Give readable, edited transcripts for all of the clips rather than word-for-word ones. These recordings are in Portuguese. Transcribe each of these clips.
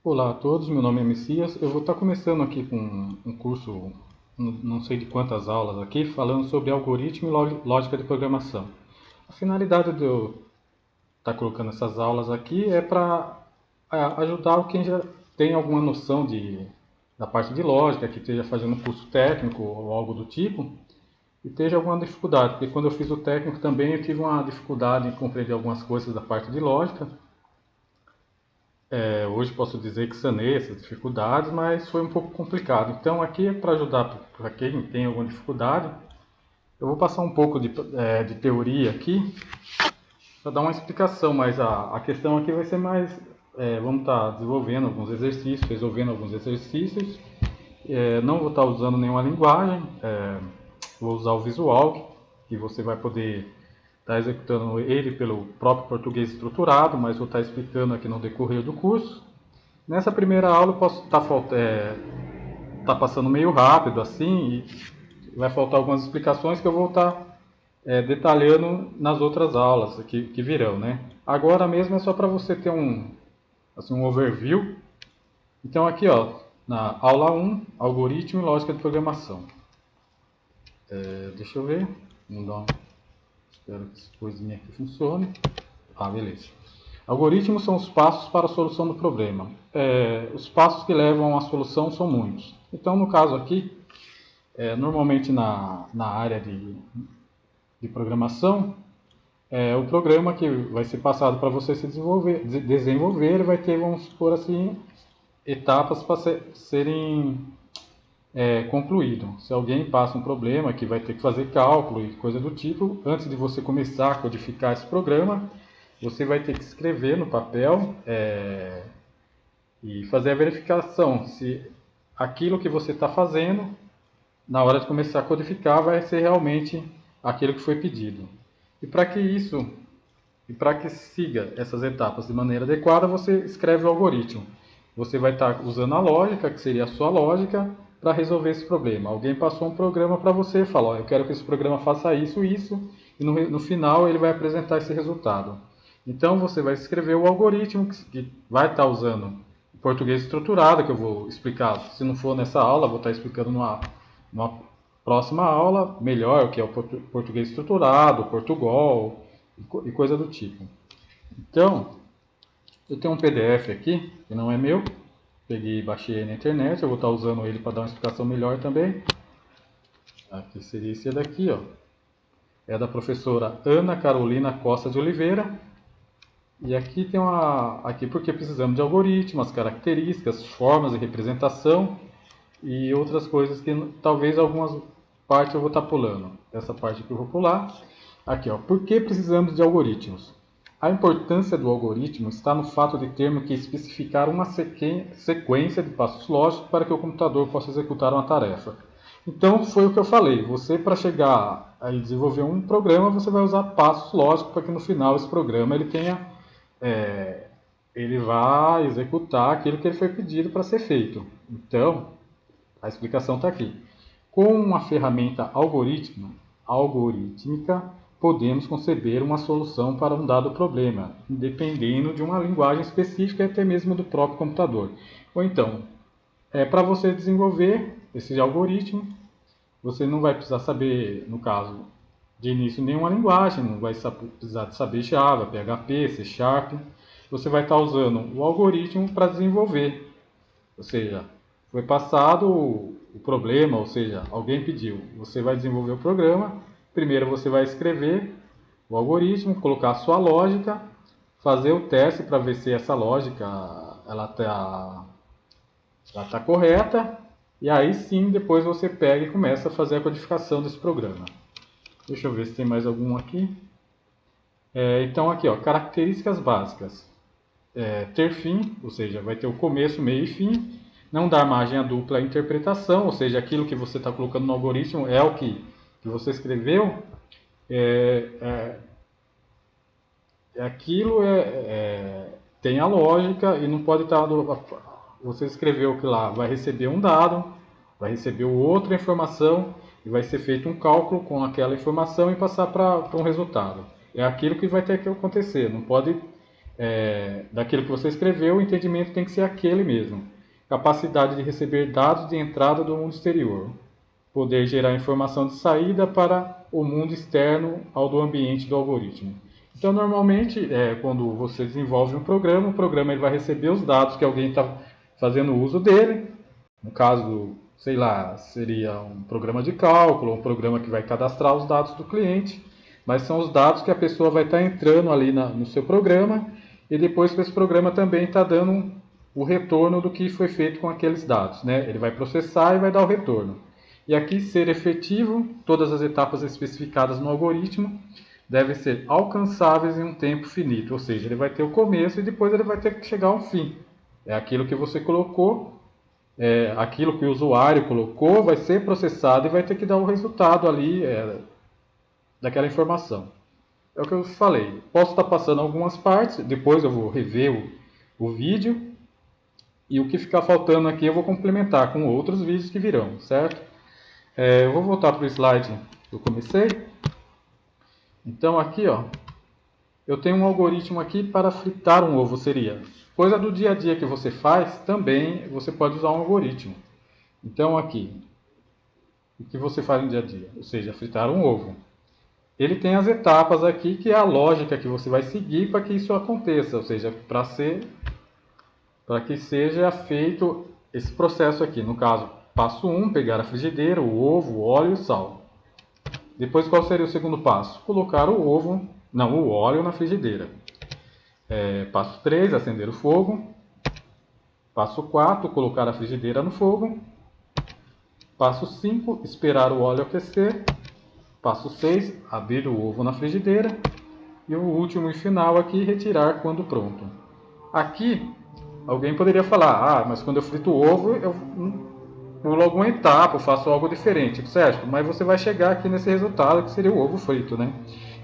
Olá a todos, meu nome é Messias. Eu vou estar começando aqui com um curso, não sei de quantas aulas aqui, falando sobre algoritmo e lógica de programação. A finalidade de eu estar colocando essas aulas aqui é para ajudar quem já tem alguma noção da parte de lógica, que esteja fazendo um curso técnico ou algo do tipo, e esteja alguma dificuldade, porque quando eu fiz o técnico também eu tive uma dificuldade em compreender algumas coisas da parte de lógica. Hoje posso dizer que sanei essas dificuldades, mas foi um pouco complicado. Então, aqui é para ajudar para quem tem alguma dificuldade. Eu vou passar um pouco de teoria aqui para dar uma explicação, mas a questão aqui vai ser mais. Vamos estar desenvolvendo alguns exercícios, resolvendo alguns exercícios. Não vou estar usando nenhuma linguagem, vou usar o visual, que você vai poder estar executando ele pelo próprio português estruturado, mas vou estar explicando aqui no decorrer do curso. Nessa primeira aula eu posso tá passando meio rápido assim e vai faltar algumas explicações que eu vou estar detalhando nas outras aulas que virão, né? Agora mesmo é só para você ter um overview. Então aqui, ó, na aula 1, algoritmo e lógica de programação. Deixa eu ver, vamos dar espero que essa coisinha aqui funcione. Beleza. Algoritmos são os passos para a solução do problema. Os passos que levam à solução são muitos. Então, no caso aqui, normalmente na área de programação, o programa que vai ser passado para você se desenvolver vai ter, vamos supor assim, etapas para serem concluído. Se alguém passa um problema que vai ter que fazer cálculo e coisa do tipo, antes de você começar a codificar esse programa, você vai ter que escrever no papel e fazer a verificação se aquilo que você está fazendo, na hora de começar a codificar, vai ser realmente aquilo que foi pedido. E para que isso, e para que siga essas etapas de maneira adequada, você escreve o algoritmo. Você vai estar usando a lógica, que seria a sua lógica, para resolver esse problema. Alguém passou um programa para você e falou, eu quero que esse programa faça isso, isso, e no final ele vai apresentar esse resultado. Então você vai escrever o algoritmo que vai estar usando o português estruturado, que eu vou explicar, se não for nessa aula, vou estar explicando numa próxima aula, melhor, o que é o português estruturado, Portugal e coisa do tipo. Então, eu tenho um PDF aqui, que não é meu, peguei e baixei na internet, eu vou estar usando ele para dar uma explicação melhor também. Aqui seria esse daqui, ó. É da professora Ana Carolina Costa de Oliveira. E aqui tem aqui porque precisamos de algoritmos, características, formas de representação e outras coisas que talvez algumas partes eu vou estar pulando. Essa parte que eu vou pular. Aqui, ó. Por que precisamos de algoritmos? A importância do algoritmo está no fato de termos que especificar uma sequência de passos lógicos para que o computador possa executar uma tarefa. Então, foi o que eu falei. Você, para chegar a desenvolver um programa, você vai usar passos lógicos para que no final esse programa é, ele vai executar aquilo que ele foi pedido para ser feito. Então, a explicação está aqui. Com uma ferramenta algorítmica, podemos conceber uma solução para um dado problema, dependendo de uma linguagem específica e até mesmo do próprio computador. Ou então, para você desenvolver esse algoritmo, você não vai precisar saber, no caso, de início nenhuma linguagem, não vai precisar de saber Java, PHP, C Sharp. Você vai estar usando o algoritmo para desenvolver. Ou seja, foi passado o problema, ou seja, alguém pediu. Você vai desenvolver o programa. Primeiro você vai escrever o algoritmo, colocar a sua lógica, fazer o teste para ver se essa lógica ela tá correta. E aí sim, depois você pega e começa a fazer a codificação desse programa. Deixa eu ver se tem mais algum aqui. Então aqui, ó, características básicas. Ter fim, ou seja, vai ter o começo, meio e fim. Não dar margem à dupla interpretação, ou seja, aquilo que você está colocando no algoritmo é o que você escreveu. Aquilo tem a lógica e não pode estar... Você escreveu que lá vai receber um dado, vai receber outra informação e vai ser feito um cálculo com aquela informação e passar para um resultado. É aquilo que vai ter que acontecer, não pode daquilo que você escreveu, o entendimento tem que ser aquele mesmo. Capacidade de receber dados de entrada do mundo exterior. Poder gerar informação de saída para o mundo externo ao do ambiente do algoritmo. Então, normalmente, quando você desenvolve um programa, o programa ele vai receber os dados que alguém está fazendo uso dele. No caso, sei lá, seria um programa de cálculo, um programa que vai cadastrar os dados do cliente, mas são os dados que a pessoa vai estar entrando ali no seu programa, e depois esse programa também está dando o retorno do que foi feito com aqueles dados, né? Ele vai processar e vai dar o retorno. E aqui, ser efetivo, todas as etapas especificadas no algoritmo devem ser alcançáveis em um tempo finito, ou seja, ele vai ter o começo e depois ele vai ter que chegar ao fim. É aquilo que você colocou, aquilo que o usuário colocou vai ser processado e vai ter que dar o resultado ali daquela informação. É o que eu falei. Posso estar passando algumas partes, depois eu vou rever o vídeo, e o que ficar faltando aqui eu vou complementar com outros vídeos que virão, certo? Eu vou voltar para o slide que eu comecei. Então aqui, ó, eu tenho um algoritmo aqui para fritar um ovo, seria. Coisa do dia a dia que você faz, também você pode usar um algoritmo. Então aqui, o que você faz no dia a dia? Ou seja, fritar um ovo. Ele tem as etapas aqui, que é a lógica que você vai seguir para que isso aconteça, ou seja, para que seja feito esse processo aqui. No caso, passo 1, pegar a frigideira, o ovo, o óleo e o sal. Depois, qual seria o segundo passo? Colocar o óleo na frigideira. Passo 3, acender o fogo. Passo 4, colocar a frigideira no fogo. Passo 5, esperar o óleo aquecer. Passo 6, abrir o ovo na frigideira. E o último e final aqui, retirar quando pronto. Aqui, alguém poderia falar, mas quando eu frito o ovo, eu pulo alguma etapa, eu faço algo diferente, certo? Mas você vai chegar aqui nesse resultado que seria o ovo frito, né?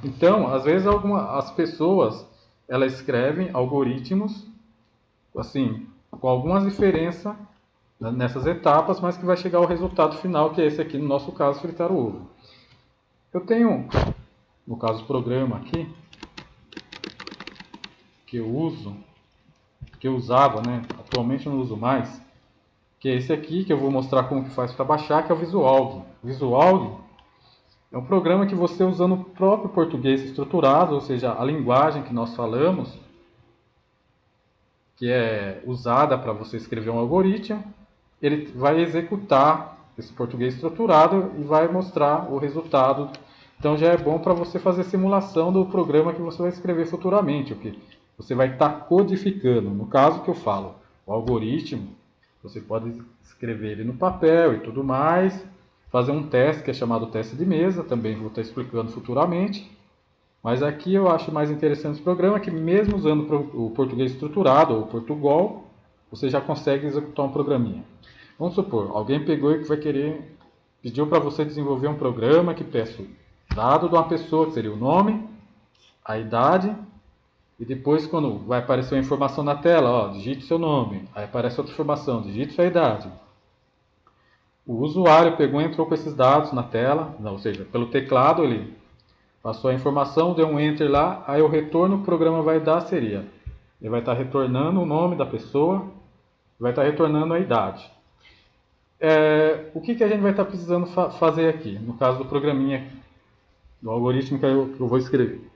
Então, às vezes as pessoas, elas escrevem algoritmos, assim, com algumas diferenças nessas etapas, mas que vai chegar ao resultado final, que é esse aqui, no nosso caso, fritar o ovo. Eu tenho, no caso, o programa aqui, que eu uso, que eu usava, né? Atualmente eu não uso mais, que é esse aqui, que eu vou mostrar como que faz para baixar, que é o Visualg. O Visualg é um programa que você, usando o próprio português estruturado, ou seja, a linguagem que nós falamos, que é usada para você escrever um algoritmo, ele vai executar esse português estruturado e vai mostrar o resultado. Então já é bom para você fazer simulação do programa que você vai escrever futuramente, o que você vai estar codificando. No caso que eu falo, o algoritmo, você pode escrever ele no papel e tudo mais, fazer um teste que é chamado teste de mesa, também vou estar explicando futuramente. Mas aqui eu acho mais interessante esse programa, que mesmo usando o português estruturado ou Portugal, você já consegue executar um programinha. Vamos supor, alguém pegou e pediu para você desenvolver um programa que peça dado de uma pessoa, que seria o nome, a idade, e depois quando vai aparecer uma informação na tela, digite seu nome, aí aparece outra informação, digite sua idade. O usuário pegou e entrou com esses dados na tela, ou seja, pelo teclado ele passou a informação, deu um enter lá, aí o retorno que o programa vai dar seria, ele vai estar retornando o nome da pessoa, vai estar retornando a idade. O que a gente vai estar precisando fazer aqui, no caso do programinha, do algoritmo que eu vou escrever?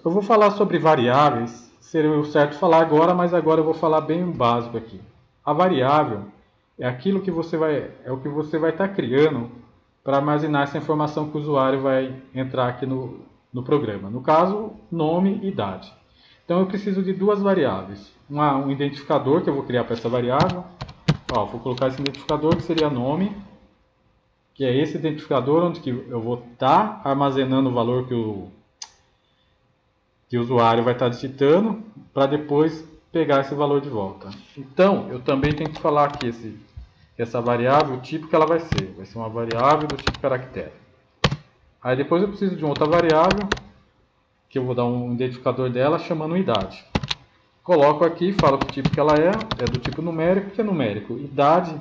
Eu vou falar sobre variáveis, seria o certo falar agora, mas agora eu vou falar bem básico aqui. A variável é aquilo que o que você vai estar criando para armazenar essa informação que o usuário vai entrar aqui no programa. No caso, nome e idade. Então eu preciso de duas variáveis. Um identificador que eu vou criar para essa variável. Vou colocar esse identificador que seria nome, que é esse identificador onde que eu vou estar armazenando o valor que o usuário vai estar digitando, para depois pegar esse valor de volta. Então, eu também tenho que falar aqui essa variável, o tipo que ela vai ser. Vai ser uma variável do tipo caractere. Aí depois eu preciso de uma outra variável, que eu vou dar um identificador dela, chamando idade. Coloco aqui, falo que tipo que ela é do tipo numérico, que é numérico. Idade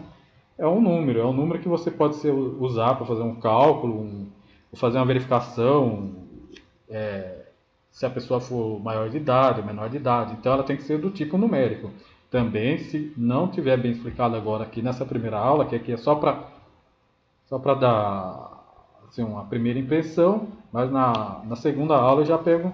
é um número que você pode usar para fazer um cálculo, ou fazer uma verificação, se a pessoa for maior de idade ou menor de idade. Então ela tem que ser do tipo numérico. Também, se não tiver bem explicado agora aqui nessa primeira aula, que aqui é só para dar assim, uma primeira impressão, mas na segunda aula eu já pego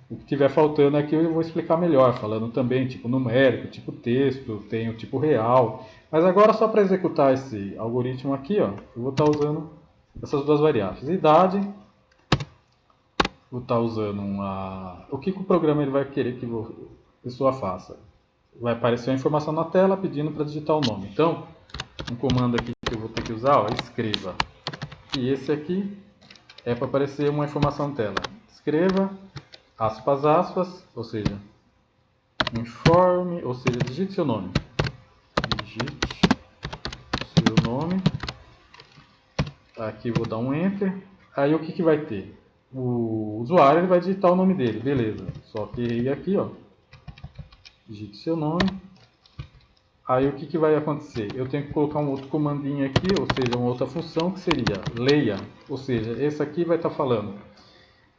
o que tiver faltando aqui, eu vou explicar melhor, falando também tipo numérico, tipo texto, tem o tipo real. Mas agora só para executar esse algoritmo aqui, ó, eu vou estar usando essas duas variáveis. Idade, vou estar usando uma... O que o programa ele vai querer que a pessoa faça? Vai aparecer a informação na tela pedindo para digitar o nome. Então, um comando aqui que eu vou ter que usar, ó, escreva. E esse aqui é para aparecer uma informação na tela. Escreva, aspas, aspas, ou seja, informe, ou seja, digite seu nome. Digite seu nome. Aqui vou dar um Enter. Aí o que vai ter? O usuário ele vai digitar o nome dele, beleza. Só que aqui, ó, digite seu nome. Aí o que vai acontecer? Eu tenho que colocar um outro comandinho aqui, ou seja, uma outra função que seria leia. Ou seja, esse aqui vai estar falando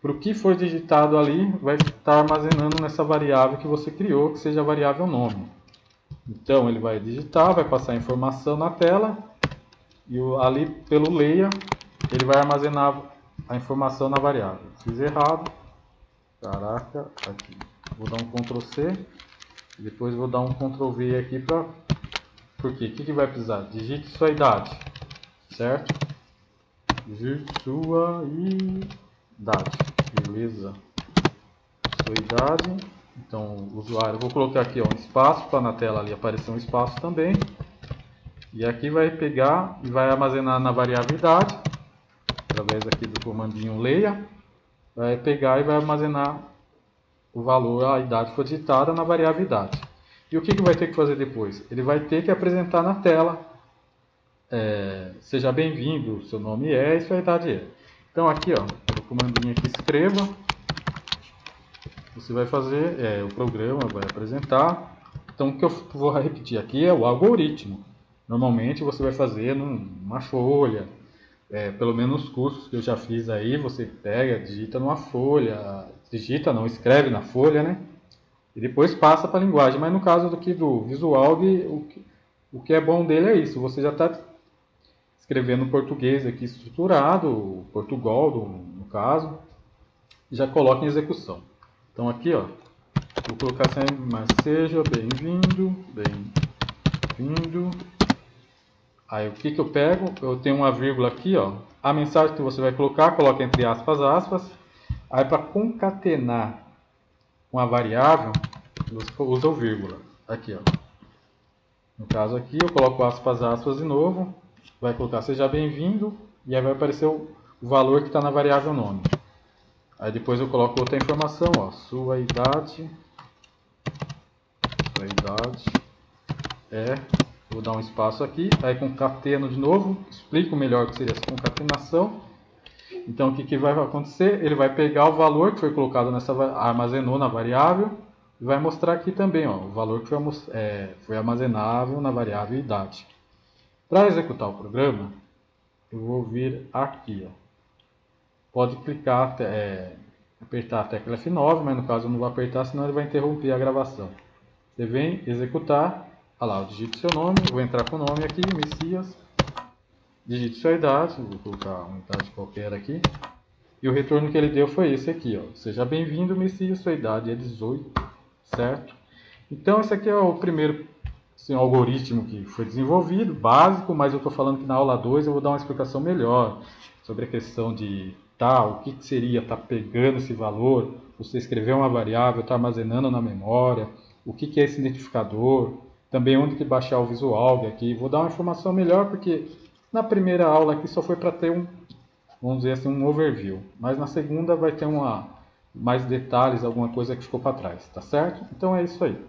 para o que for digitado ali, vai estar armazenando nessa variável que você criou, que seja a variável nome. Então ele vai digitar, vai passar a informação na tela e ali pelo leia ele vai armazenar a informação na variável. Fiz errado, caraca, aqui. Vou dar um Ctrl C e depois vou dar um Ctrl V aqui para... Por quê? O que vai precisar? Digite sua idade, certo? Digite sua idade, beleza. Sua idade, então o usuário, eu vou colocar aqui ó, um espaço para na tela ali aparecer um espaço também. E aqui vai pegar e vai armazenar na variável idade, através aqui do comandinho leia, vai pegar e vai armazenar o valor, a idade que foi digitada na variável idade. E o que vai ter que fazer depois? Ele vai ter que apresentar na tela, seja bem-vindo, seu nome é e sua idade é. Então aqui, ó, o comandinho aqui escreva, você vai fazer, o programa vai apresentar. Então o que eu vou repetir aqui é o algoritmo. Normalmente você vai fazer numa folha, pelo menos nos cursos que eu já fiz aí, você pega, digita numa folha, digita não, escreve na folha, né? E depois passa para a linguagem. Mas no caso do Visual, o que é bom dele é isso. Você já está escrevendo português aqui estruturado, Portugal no caso, e já coloca em execução. Então aqui, ó, vou colocar assim, mas seja bem-vindo, bem-vindo. Aí o que eu pego? Eu tenho uma vírgula aqui, ó. A mensagem que você vai colocar, coloca entre aspas, aspas. Aí para concatenar uma variável, você usa o vírgula. Aqui, ó. No caso aqui, eu coloco aspas, aspas de novo. Vai colocar seja bem-vindo. E aí vai aparecer o valor que está na variável nome. Aí depois eu coloco outra informação, ó. Sua idade é... Vou dar um espaço aqui. Aí concateno de novo. Explico melhor o que seria essa concatenação. Então o que vai acontecer? Ele vai pegar o valor que foi colocado armazenou na variável e vai mostrar aqui também, ó, o valor que foi armazenável na variável idade. Para executar o programa, eu vou vir aqui, ó. Pode clicar, apertar a tecla F9, mas no caso eu não vou apertar, senão ele vai interromper a gravação. Você vem executar, olha lá, eu digito seu nome, vou entrar com o nome aqui, Messias. Digite sua idade, vou colocar uma idade qualquer aqui. E o retorno que ele deu foi esse aqui, ó. Seja bem-vindo, Messias, sua idade é 18, certo? Então esse aqui é o primeiro assim, algoritmo que foi desenvolvido, básico, mas eu estou falando que na aula 2 eu vou dar uma explicação melhor sobre a questão de o que seria estar pegando esse valor, você escrever uma variável, estar armazenando na memória, o que é esse identificador, também onde que baixar o Visual aqui. Vou dar uma informação melhor porque na primeira aula aqui só foi para ter vamos dizer assim, um overview. Mas na segunda vai ter mais detalhes, alguma coisa que ficou para trás, tá certo? Então é isso aí.